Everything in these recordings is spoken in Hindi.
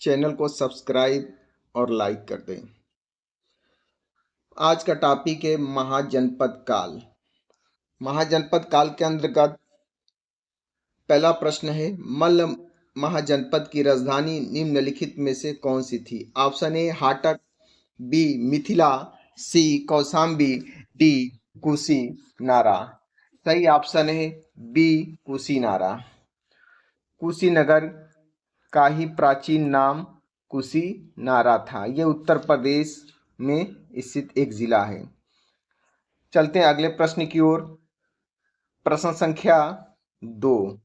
चैनल को सब्सक्राइब और लाइक कर दें। आज का टॉपिक है महाजनपद काल। महाजनपद काल के अंतर्गत पहला प्रश्न है, मल्ल महाजनपद की राजधानी निम्नलिखित में से कौन सी थी? ऑप्शन ए हाटक, बी मिथिला, सी कौशाम्बी, डी कुशीनारा। सही ऑप्शन है बी कुशीनारा। कुशीनगर का ही प्राचीन नाम कुशीनारा था। यह उत्तर प्रदेश में स्थित एक जिला है। चलते हैं अगले प्रश्न की ओर। प्रश्न संख्या 2,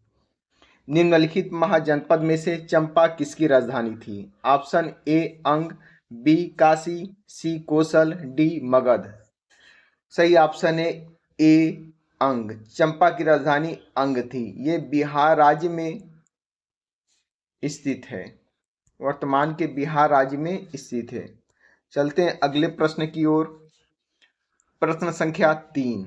निम्नलिखित महाजनपद में से चंपा किसकी राजधानी थी? ऑप्शन ए अंग, बी काशी, सी कौशल, डी मगध। सही ऑप्शन है ए अंग। चंपा की राजधानी अंग थी। ये बिहार राज्य में स्थित है। वर्तमान के बिहार राज्य में स्थित है। चलते हैं अगले प्रश्न की ओर। प्रश्न संख्या 3,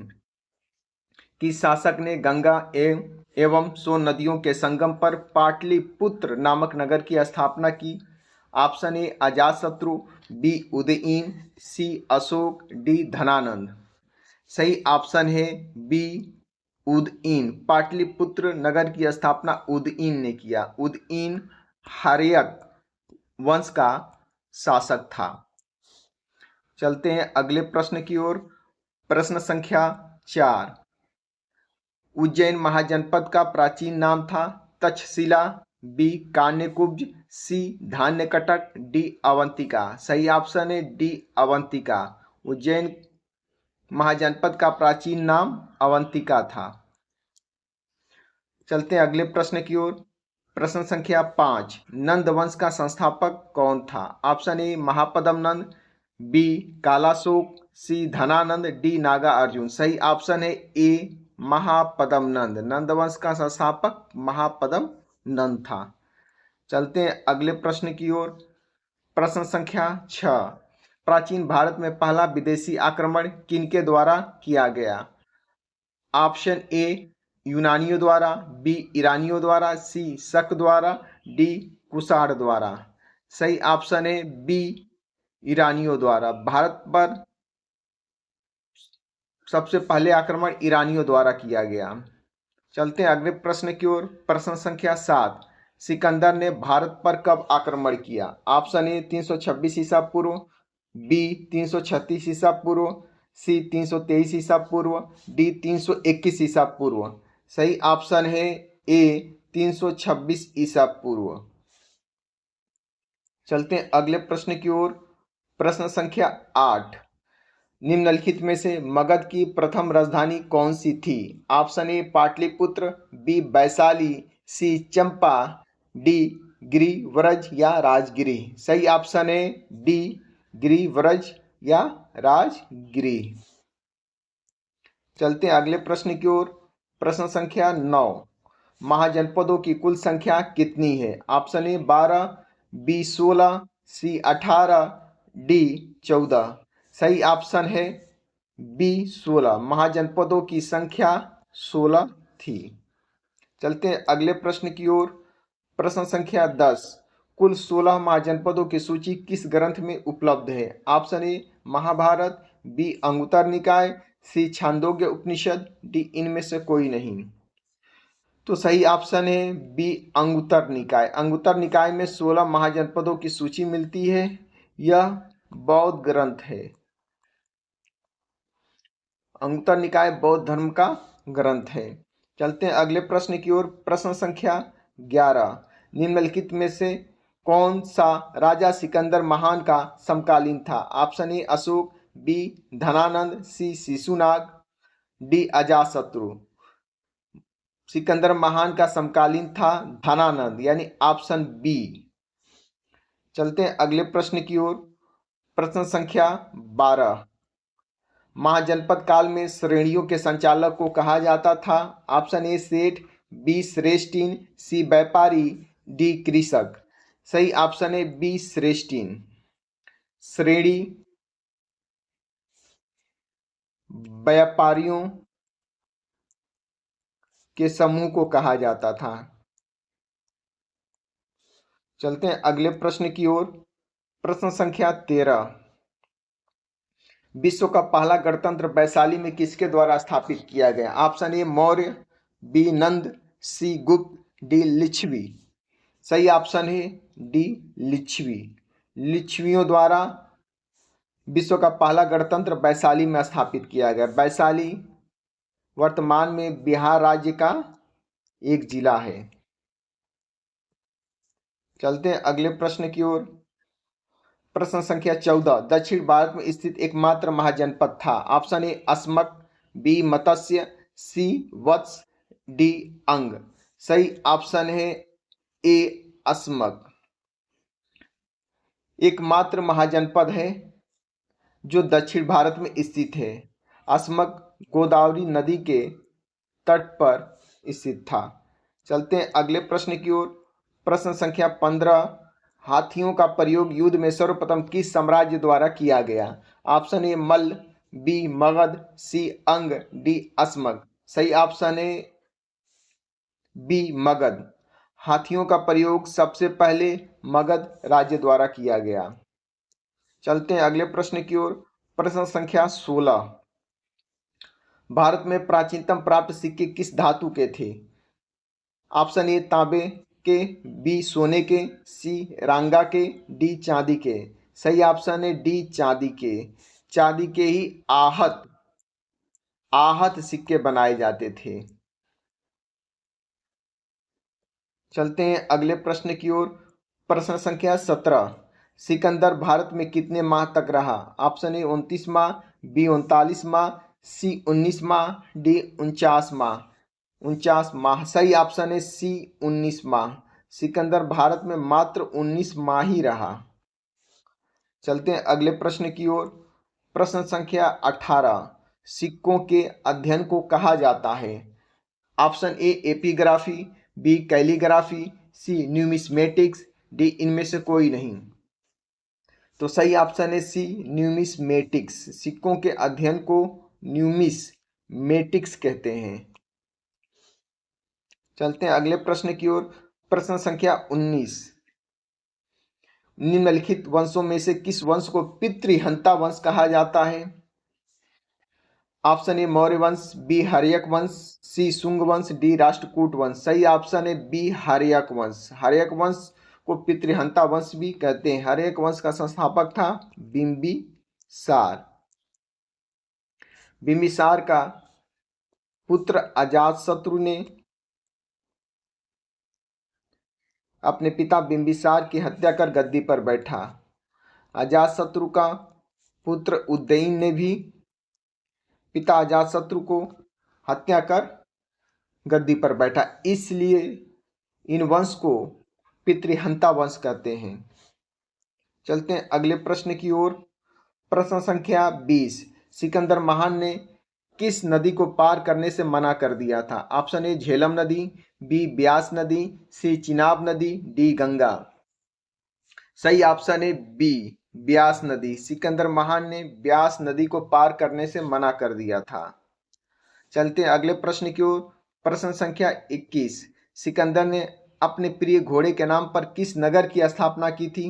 किस शासक ने गंगा एवं सोन नदियों के संगम पर पाटलिपुत्र नामक नगर की स्थापना की? Option A Ajatashatru, B Udayin, C Ashoka, D Dhanananda. सही ऑप्शन है बी उदयीन। पाटलिपुत्र नगर की स्थापना उदयीन ने किया। उदयीन हर्यक वंश का शासक था। चलते हैं अगले प्रश्न की ओर। प्रश्न संख्या 4, उज्जैन महाजनपद का प्राचीन नाम था तक्षशिला, बी कान्यकुब्ज, सी धान्यकटक, डी अवंतिका। सही ऑप्शन है डी अवंतिका। उज्जैन महाजनपद का प्राचीन नाम अवंतिका था। चलते हैं अगले प्रश्न की ओर। प्रश्न संख्या 5, नंद वंश का संस्थापक कौन था? Option A Mahapadma Nanda, B Kalashoka, C Dhanananda, D Nagarjuna. सही ऑप्शन है ए महापद्म नंद। नंद वंश का संस्थापक महापद्म नंद था। चलते हैं अगले प्रश्न की ओर। प्रश्न संख्या 6, प्राचीन भारत में पहला विदेशी आक्रमण किनके द्वारा किया गया? ऑप्शन ए यूनानियों द्वारा, बी ईरानियों द्वारा, सी शक द्वारा, डी कुषाण द्वारा। सही ऑप्शन है बी ईरानियों द्वारा। भारत पर सबसे पहले आक्रमण ईरानियों द्वारा किया गया। चलते हैं अगले प्रश्न की ओर। प्रश्न संख्या 7, सिकंदर ने भारत पर कब आक्रमण किया? ऑप्शन ए 326 ईसा पूर्व, बी 336 ईसा पूर्व, सी 323 ईसा पूर्व, डी 321 ईसा पूर्व। सही ऑप्शन है ए 326 ईसा पूर्व। चलते हैं अगले प्रश्न की ओर। प्रश्न संख्या 8, निम्नलिखित में से मगध की प्रथम राजधानी कौन सी थी? Option A Pataliputra, B Vaishali, C Champa, D Girivraj या राजगिरी। सही ऑप्शन है डी गिरिव्रज या राजगिरी। चलते हैं अगले प्रश्न की ओर। प्रश्न संख्या 9, महाजनपदों की कुल संख्या कितनी है? Option A 12, B 16, C 18, D 14। सही ऑप्शन है बी 16। महाजनपदों की संख्या 16 थी। चलते हैं अगले प्रश्न की ओर। प्रश्न संख्या 10, कुल 16 महाजनपदों की सूची किस ग्रंथ में उपलब्ध है? Option A Mahabharata, B Anguttara Nikaya, C Chandogya Upanishad, D इनमें से कोई नहीं। तो सही ऑप्शन है बी अंगुत्तर निकाय। अंगुत्तर निकाय में 16 महाजनपदों की सूची मिलती है। यह बौद्ध ग्रंथ है। अंगुत्तर निकाय बौद्ध धर्म का ग्रंथ है। चलते हैं अगले प्रश्न की ओर। प्रश्न संख्या 11, निम्नलिखित में से कौन सा राजा सिकंदर महान का समकालीन था? Option A Ashoka, B Dhanananda, C Shishunaga, D Ajatashatru. Sikandar महान का समकालीन था धनानंद, यानी ऑप्शन बी। चलते हैं अगले प्रश्न की ओर। प्रश्न संख्या 12, महाजनपद काल में श्रेणियों के संचालक को कहा जाता था? ऑप्शन ए सेठ, बी श्रेष्ठीन, सी व्यापारी, डी कृषक। सही ऑप्शन है बी श्रेष्ठीन। श्रेणी व्यापारियों के समूह को कहा जाता था। चलते हैं अगले प्रश्न की ओर। प्रश्न संख्या 13। विश्व का पहला गणतंत्र वैशाली में किसके द्वारा स्थापित किया गया? ऑप्शन ए मौर्य, बी नंद, सी गुप्त, डी लिच्छवी। सही ऑप्शन है डी लिच्छवी। लिच्छवियों द्वारा विश्व का पहला गणतंत्र वैशाली में स्थापित किया गया। वैशाली वर्तमान में बिहार राज्य का एक जिला है। चलते हैं अगले प्रश्न की ओर। प्रश्न संख्या 14। दक्षिण भारत में स्थित एकमात्र महाजनपद था। Option A Asmaka, B Matsya, C Vatsa, D Anga. सही ऑप्शन है ए अस्मक। एकमात्र महाजनपद है जो दक्षिण भारत में स्थित है। अस्मक गोदावरी नदी के तट पर स्थित था। चलते हैं अगले प्रश्न की ओर। प्रश्न संख्या 15। हाथियों का प्रयोग युद्ध में सर्वप्रथम किस साम्राज्य द्वारा किया गया? Option A Malla, B Magadha, C Anga, D Asmaka. सही ऑप्शन है बी मगध। हाथियों का प्रयोग सबसे पहले मगध राज्य द्वारा किया गया। चलते हैं अगले प्रश्न की ओर। प्रश्न संख्या 16। भारत में प्राचीनतम प्राप्त सिक्के किस धातु के थे? ऑप्शन ए तांबे के, बी सोने के, सी रांगा के, डी चांदी के। सही ऑप्शन है डी चांदी के। चांदी के ही आहत सिक्के बनाए जाते थे। चलते हैं अगले प्रश्न की ओर। प्रश्न संख्या 17। सिकंदर भारत में कितने माह तक रहा? ऑप्शन ए 29 माह, बी 39 माह, सी 19 माह, डी 49 माह। 49 माह। सही ऑप्शन है सी 19 माह। सिकंदर भारत में मात्र 19 माह ही रहा। चलते हैं अगले प्रश्न की ओर। प्रश्न संख्या 18। सिक्कों के अध्ययन को कहा जाता है? Option A epigraphy, B calligraphy, C numismatics, D इनमें से कोई नहीं। तो सही ऑप्शन है सी न्यूमिस्मेटिक्स। सिक्कों के अध्ययन को न्यूमिस्मेटिक्स कहते हैं। चलते हैं अगले प्रश्न की ओर। प्रश्न संख्या 19। निम्नलिखित वंशों में से किस वंश को पितृहंता वंश कहा जाता है? ऑप्शन ए मौर्य वंश, बी हर्यक वंश, सी शुंग वंश, डी राष्ट्रकूट वंश। सही ऑप्शन है बी हर्यक वंश। हर्यक वंश को पितृहंता वंश भी कहते हैं। हर्यक वंश का संस्थापक था बिंबिसार। बिंबिसार का पुत्र अजातशत्रु ने अपने पिता बिंबिसार की हत्या कर गद्दी पर बैठा। अजातशत्रु का पुत्र उदयन ने भी पिता अजातशत्रु को हत्या कर गद्दी पर बैठा। इसलिए इन वंश को पितृहंता वंश कहते हैं। चलते हैं अगले प्रश्न की ओर। प्रश्न संख्या 20। सिकंदर महान ने किस नदी को पार करने से मना कर दिया था? ऑप्शन ए झेलम नदी, बी ब्यास नदी, सी चिनाब नदी, डी गंगा। सही ऑप्शन है बी ब्यास नदी। सिकंदर महान ने ब्यास नदी को पार करने से मना कर दिया था। चलते हैं अगले प्रश्न की ओर। प्रश्न संख्या 21। सिकंदर ने अपने प्रिय घोड़े के नाम पर किस नगर की स्थापना की थी?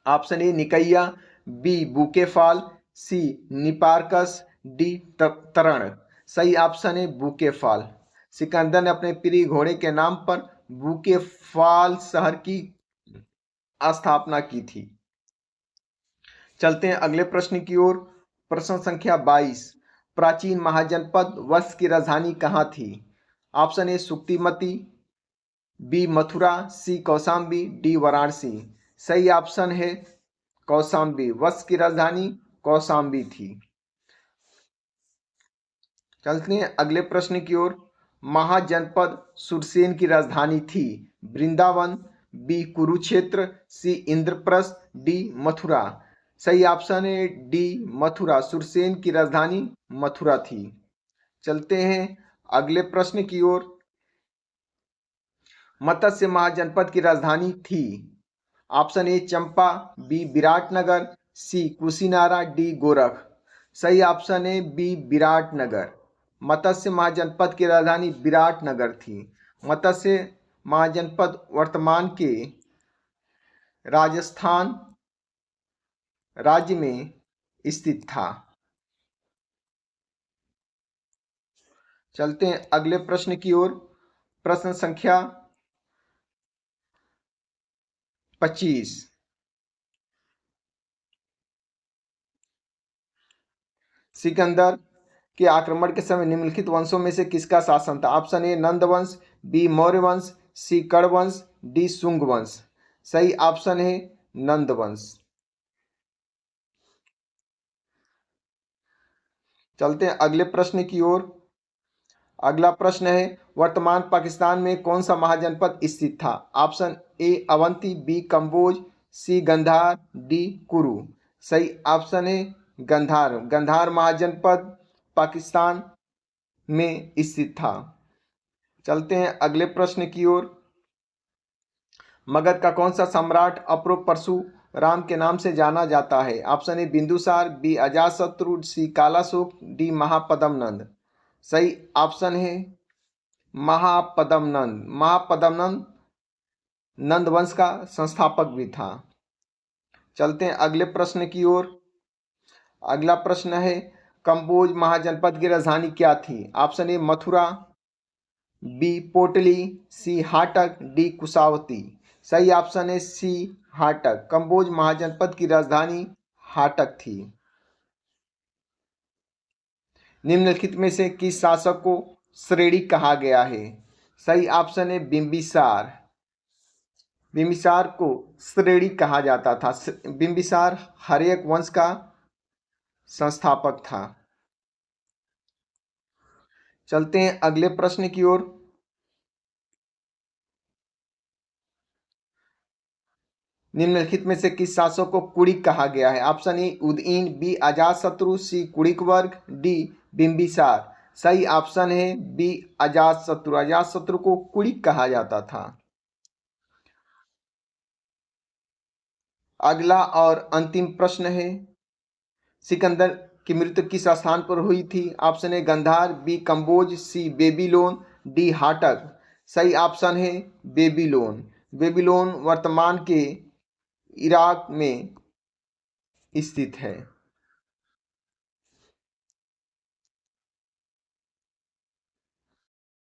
Option A Nicaea, B Bucephala, C Nearchus, D तरण। सही ऑप्शन है बुकेफाल। सिकंदर ने अपने प्रिय घोड़े के नाम पर बुकेफाल शहर की स्थापना की थी। चलते हैं अगले प्रश्न की ओर। प्रश्न संख्या 22। प्राचीन महाजनपद वत्स की राजधानी कहाँ थी? Option A Suktimati, B Mathura, C Kaushambi, D Varanasi. सही ऑप्शन है कौशाम्बी। वत्स की राजधानी कौशाम्बी थी। चलते हैं अगले प्रश्न की ओर। महाजनपद सुरसेन की राजधानी थी वृंदावन, बी कुरुक्षेत्र, सी इंद्रप्रस्थ, डी मथुरा। सही ऑप्शन है डी मथुरा। सुरसेन की राजधानी मथुरा थी। चलते हैं अगले प्रश्न की ओर। मत्स्य महाजनपद की राजधानी थी? Option A Champa, B Viratnagar, C Kushinara, D Gorakh. सही ऑप्शन है बी विराटनगर। मत्स्य महाजनपद की राजधानी विराटनगर थी। मत्स्य महाजनपद वर्तमान के राजस्थान राज्य में स्थित था। चलते हैं अगले प्रश्न की ओर। प्रश्न संख्या 25। सिकंदर के आक्रमण के समय निम्नलिखित वंशों में से किसका शासन था? ऑप्शन ए नंद वंश, बी मौर्य वंश, सी कर्ण वंश, डी शुंग वंश। सही ऑप्शन है नंद वंश। चलते हैं अगले प्रश्न की ओर। अगला प्रश्न है वर्तमान पाकिस्तान में कौन सा महाजनपद स्थित था? Option A Avanti, B Kamboja, C Gandhara, D Kuru. सही ऑप्शन है गंधार। गंधार महाजनपद पाकिस्तान में स्थित था। चलते हैं अगले प्रश्न की ओर। मगध का कौन सा सम्राट उपरोक्त परशुराम के नाम से जाना जाता है? Option A Bindusara, B Ajatashatru, C Kalashoka, D Mahapadmananda. सही ऑप्शन है महापद्मनंद। महापद्मनंद नंद वंश का संस्थापक भी था। चलते हैं अगले प्रश्न की ओर। अगला प्रश्न है कंबोज महाजनपद की राजधानी क्या थी? ऑप्शन ए मथुरा, बी पोटली, सी हाटक, डी कुशावती। सही ऑप्शन है सी हाटक। कंबोज महाजनपद की राजधानी हाटक थी। निम्नलिखित में से किस शासक को श्रेणी कहा गया है? सही ऑप्शन है बिंबिसार। बिंबिसार को श्रेणी कहा जाता था। बिंबिसार हर्यक वंश का संस्थापक था। चलते हैं अगले प्रश्न की ओर। निम्नलिखित में से किस शासक को कुड़िक कहा गया है? Option A Udayan, B Ajatashatru, C कुड़िक वर्ग, डी बिंबिसार। सही ऑप्शन है बी अजातशत्रु। अजातशत्रु को कुड़िक कहा जाता था। अगला और अंतिम प्रश्न है सिकंदर की मृत्यु किस स्थान पर हुई थी? Option A Gandhara, B Kamboja, C Babylon, D Hatak. सही ऑप्शन है बेबीलोन। बेबीलोन वर्तमान के इराक में स्थित है।